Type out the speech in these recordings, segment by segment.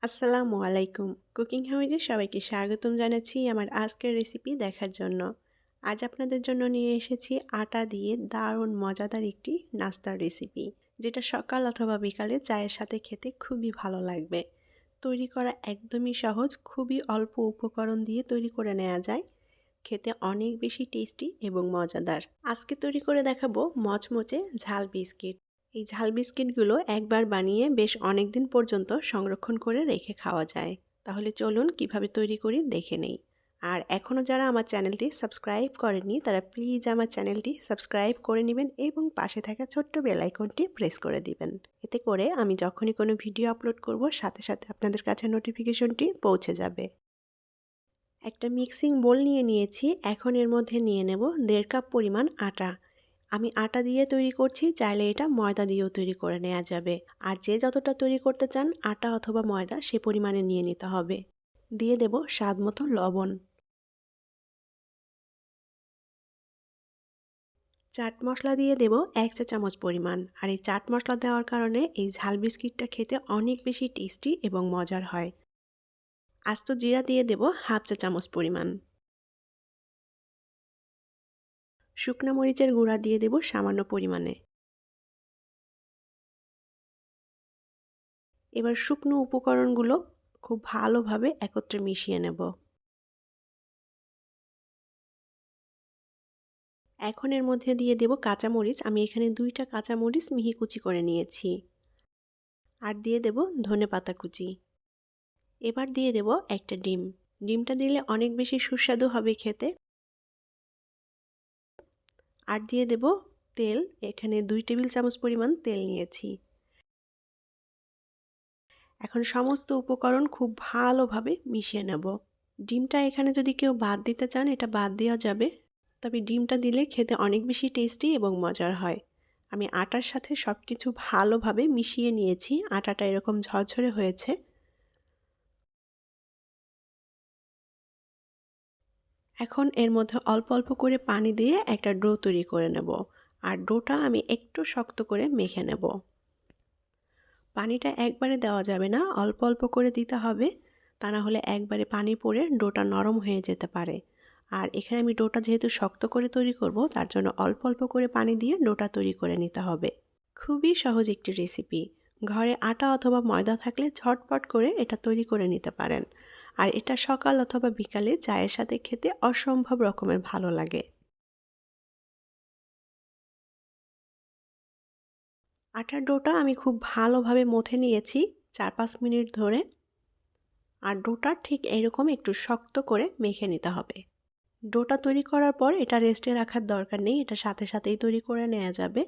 আসসালামু আলাইকুম। কুকিং হাউজে সবাইকে স্বাগতম জানাচ্ছি আমার আজকের রেসিপি দেখার জন্য। আজ আপনাদের জন্য নিয়ে এসেছি আটা দিয়ে দারুণ মজাদার একটি নাস্তার রেসিপি, যেটা সকাল অথবা বিকালে চায়ের সাথে খেতে খুবই ভালো লাগবে। তৈরি করা একদমই সহজ, খুবই অল্প উপকরণ দিয়ে তৈরি করে নেওয়া যায়। খেতে অনেক বেশি টেস্টি এবং মজাদার। আজকে তৈরি করে দেখাবো মচমচে ঝাল বিস্কিট। এই ঝাল বিস্কিটগুলো একবার বানিয়ে বেশ অনেক দিন পর্যন্ত সংরক্ষণ করে রেখে খাওয়া যায়। তাহলে চলুন কিভাবে তৈরি করি দেখে নেই। আর এখনও যারা আমার চ্যানেলটি সাবস্ক্রাইব করেননি তারা প্লিজ আমার চ্যানেলটি সাবস্ক্রাইব করে নেবেন এবং পাশে থাকা ছোট্ট বেল আইকনটি প্রেস করে দিবেন। এতে করে আমি যখনই কোনো ভিডিও আপলোড করব সাথে সাথে আপনাদের কাছে নোটিফিকেশনটি পৌঁছে যাবে। একটা মিক্সিং বোল নিয়ে নিয়েছি। এখন এর মধ্যে নিয়ে নেব 1.5 কাপ পরিমাণ আটা। আমি আটা দিয়ে তৈরি করছি, চাইলে এটা ময়দা দিয়েও তৈরি করে নেওয়া যাবে। আর যে যতটা তৈরি করতে চান আটা অথবা ময়দা সে পরিমাণে নিয়ে নিতে হবে। দিয়ে দেব স্বাদ মতো লবণ। চাট মশলা দিয়ে দেব 1 চা চামচ পরিমাণ। আর এই চাট মশলা দেওয়ার কারণে এই ঝাল বিস্কিটটা খেতে অনেক বেশি টেস্টি এবং মজার হয়। আস্ত জিরা দিয়ে দেব 1/2 চা চামচ পরিমাণ। শুকনো মরিচের গুঁড়া দিয়ে দেব সামান্য পরিমাণে। এবার শুকনো উপকরণগুলো খুব ভালোভাবে একত্রে মিশিয়ে নেব। এখন এর মধ্যে দিয়ে দেব কাঁচামরিচ। আমি এখানে 2টা কাঁচামরিচ মিহি কুচি করে নিয়েছি। আর দিয়ে দেব ধনেপাতা কুচি। এবার দিয়ে দেব একটা ডিম। ডিমটা দিলে অনেক বেশি সুস্বাদু হবে খেতে। আর দিয়ে দেব তেল। এখানে 2 টেবিল চামচ পরিমাণ তেল নিয়েছি। এখন সমস্ত উপকরণ খুব ভালোভাবে মিশিয়ে নেব। ডিমটা এখানে যদি কেউ বাদ দিতে চান এটা বাদ দেওয়া যাবে, তবে ডিমটা দিলে খেতে অনেক বেশি টেস্টি এবং মজার হয়। আমি আটার সাথে সব কিছু ভালোভাবে মিশিয়ে নিয়েছি। আটাটা এরকম ঝরঝরে হয়েছে। এখন এর মধ্যে অল্প অল্প করে পানি দিয়ে একটা ডো তৈরি করে নেব। আর ডোটা আমি একটু শক্ত করে মেখে নেব। পানিটা একবারে দেওয়া যাবে না, অল্প অল্প করে দিতে হবে। তা না হলে একবারে পানি পড়ে ডোটা নরম হয়ে যেতে পারে। আর এখানে আমি ডোটা যেহেতু শক্ত করে তৈরি করব, তার জন্য অল্প অল্প করে পানি দিয়ে ডোটা তৈরি করে নিতে হবে। খুবই সহজ একটি রেসিপি। ঘরে আটা অথবা ময়দা থাকলে ঝটপট করে এটা তৈরি করে নিতে পারেন। আর এটা সকাল অথবা বিকালে চায়ের সাথে খেতে অসম্ভব রকমের ভালো লাগে। আটার ডোটা আমি খুব ভালোভাবে মথে নিয়েছি 4-5 মিনিট ধরে। আর ডোটা ঠিক এরকম একটু শক্ত করে মেখে নিতে হবে। ডোটা তৈরি করার পর এটা রেস্টে রাখার দরকার নেই, এটা সাথে সাথেই তৈরি করে নেওয়া যাবে।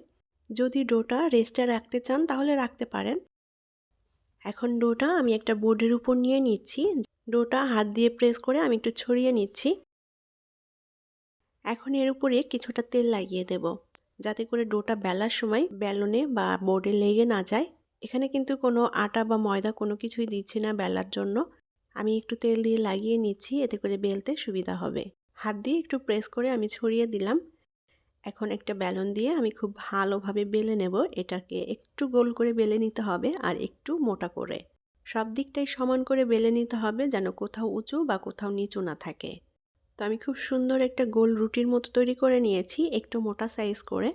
যদি ডোটা রেস্টে রাখতে চান তাহলে রাখতে পারেন। এখন ডোটা আমি একটা বোর্ডের উপর নিয়ে নিচ্ছি। ডোটা হাত দিয়ে প্রেস করে আমি একটু ছড়িয়ে নিচ্ছি। এখন এর উপরে কিছুটা তেল লাগিয়ে দেব, যাতে করে ডোটা বেলার সময় বেলনে বা বোর্ডে লেগে না যায়। এখানে কিন্তু কোনো আটা বা ময়দা কোনো কিছুই দিচ্ছি না বেলার জন্য। আমি একটু তেল দিয়ে লাগিয়ে নিচ্ছি, এতে করে বেলতে সুবিধা হবে। হাত দিয়ে একটু প্রেস করে আমি ছড়িয়ে দিলাম। এখন একটা বেলন দিয়ে আমি খুব ভালোভাবে বেলে নেব। এটাকে একটু গোল করে বেলে নিতে হবে আর একটু মোটা করে। সব দিকটাই সমান করে বেলে নিতে হবে, যেন কোথাও উঁচু বা কোথাও নিচু না থাকে। তো আমি খুব সুন্দর একটা গোল রুটির মতো তৈরি করে নিয়েছি, একটু মোটা সাইজ করে।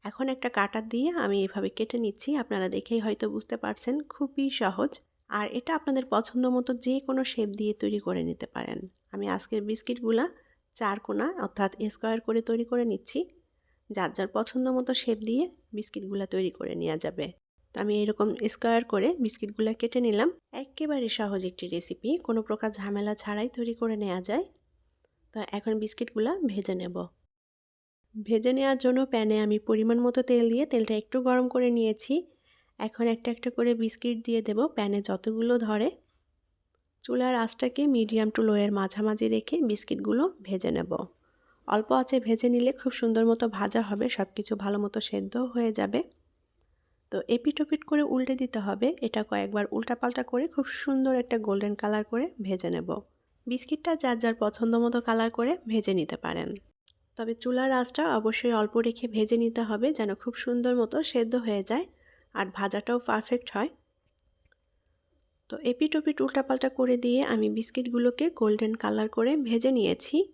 এখন একটা কাঁটা দিয়ে আমি এভাবে কেটে নিচ্ছি। আপনারা দেখেই হয়তো বুঝতে পারছেন, খুবই সহজ। আর এটা আপনাদের পছন্দ মতো যে কোনো শেপ দিয়ে তৈরি করে নিতে পারেন। আমি আজকের বিস্কিটগুলা 4 কোণা অর্থাৎ স্কোয়ার করে তৈরি করে নিচ্ছি। যার যার পছন্দ মতো শেপ দিয়ে বিস্কিটগুলা তৈরি করে নেওয়া যাবে। তো আমি এরকম স্কোয়ার করে বিস্কিটগুলা কেটে নিলাম। একেবারে সহজ একটি রেসিপি, কোনো প্রকার ঝামেলা ছাড়াই তৈরি করে নেওয়া যায়। তো এখন বিস্কিটগুলা ভেজে নেব। ভেজে নেওয়ার জন্য প্যানে আমি পরিমাণ মতো তেল দিয়ে তেলটা একটু গরম করে নিয়েছি। এখন একটা একটা করে বিস্কিট দিয়ে দেব প্যানে যতগুলো ধরে। চুলার আঁচটাকে মিডিয়াম টু লোয়ের মাঝামাঝি রেখে বিস্কিটগুলো ভেজে নেব। অল্প আঁচে ভেজে নিলে খুব সুন্দর মতো ভাজা হবে, সব কিছু ভালো মতো সেদ্ধ হয়ে যাবে। তো এপিট ওপিট করে উল্টে দিতে হবে। এটা কয়েকবার উল্টাপাল্টা করে খুব সুন্দর একটা গোল্ডেন কালার করে ভেজে নেব। বিস্কিটটা যার যার পছন্দ মতো কালার করে ভেজে নিতে পারেন। তবে চুলার আঁচটা অবশ্যই অল্প রেখে ভেজে নিতে হবে, যেন খুব সুন্দর মতো সেদ্ধ হয়ে যায় আর ভাজাটাও পারফেক্ট হয়। তো তো এপিট-ওপিট উল্টাপাল্টা করে দিয়ে আমি বিস্কিটগুলোকে গোল্ডেন কালার করে ভেজে নিয়েছি।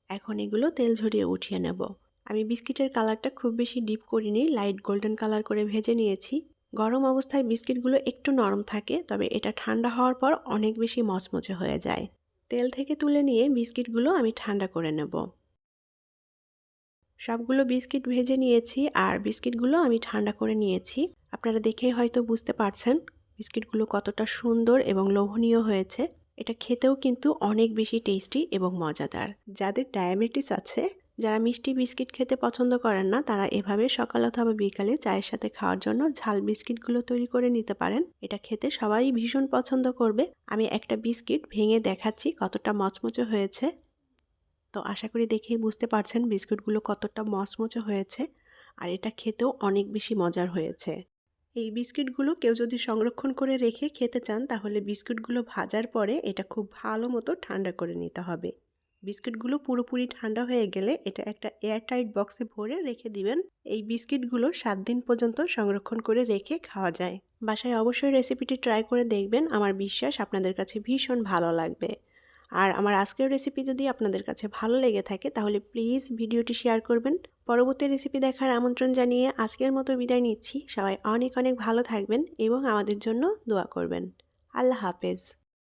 এখন এগুলো তেল ঝরিয়ে উঠিয়ে নেব। আমি বিস্কিটের কালারটা খুব বেশি ডিপ করিনি, লাইট গোল্ডেন কালার করে ভেজে নিয়েছি। গরম অবস্থায় বিস্কিটগুলো একটু নরম থাকে, তবে এটা ঠান্ডা হওয়ার পর অনেক বেশি মচমচে হয়ে যায়। তেল থেকে তুলে নিয়ে বিস্কিটগুলো আমি ঠান্ডা করে নেব। সবগুলো বিস্কিট ভেজে নিয়েছি আর বিস্কিটগুলো আমি ঠান্ডা করে নিয়েছি। আপনারা দেখেই হয়তো বুঝতে পারছেন বিস্কিটগুলো কতটা সুন্দর এবং লোভনীয় হয়েছে। এটা খেতেও কিন্তু অনেক বেশি টেস্টি এবং মজাদার। যাদের ডায়াবেটিস আছে, যারা মিষ্টি বিস্কিট খেতে পছন্দ করেন না, তারা এভাবে সকাল অথবা বিকালে চায়ের সাথে খাওয়ার জন্য ঝাল বিস্কিটগুলো তৈরি করে নিতে পারেন। এটা খেতে সবাই ভীষণ পছন্দ করবে। আমি একটা বিস্কিট ভেঙে দেখাচ্ছি কতটা মচমচে হয়েছে। তো আশা করি দেখেই বুঝতে পারছেন বিস্কুটগুলো কতটা মচমচে হয়েছে আর এটা খেতেও অনেক বেশি মজার হয়েছে। এই বিস্কিটগুলো কেউ যদি সংরক্ষণ করে রেখে খেতে চান, তাহলে বিস্কুটগুলো ভাজার পরে এটা খুব ভালো মতো ঠান্ডা করে নিতে হবে। বিস্কিটগুলো পুরোপুরি ঠান্ডা হয়ে গেলে এটা একটা এয়ারটাইট বক্সে ভরে রেখে দিবেন। এই বিস্কিটগুলো 7 দিন পর্যন্ত সংরক্ষণ করে রেখে খাওয়া যায়। বাসায় অবশ্যই রেসিপিটি ট্রাই করে দেখবেন, আমার বিশ্বাস আপনাদের কাছে ভীষণ ভালো লাগবে। আর আমার আজকের রেসিপি যদি আপনাদের কাছে ভালো লেগে থাকে, তাহলে প্লিজ ভিডিওটি শেয়ার করবেন। পরবর্তী রেসিপি দেখার আমন্ত্রণ জানিয়ে আজকের মতো বিদায় নিচ্ছি। সবাই অনেক অনেক ভালো থাকবেন এবং আমাদের জন্য দোয়া করবেন। আল্লাহ হাফেজ।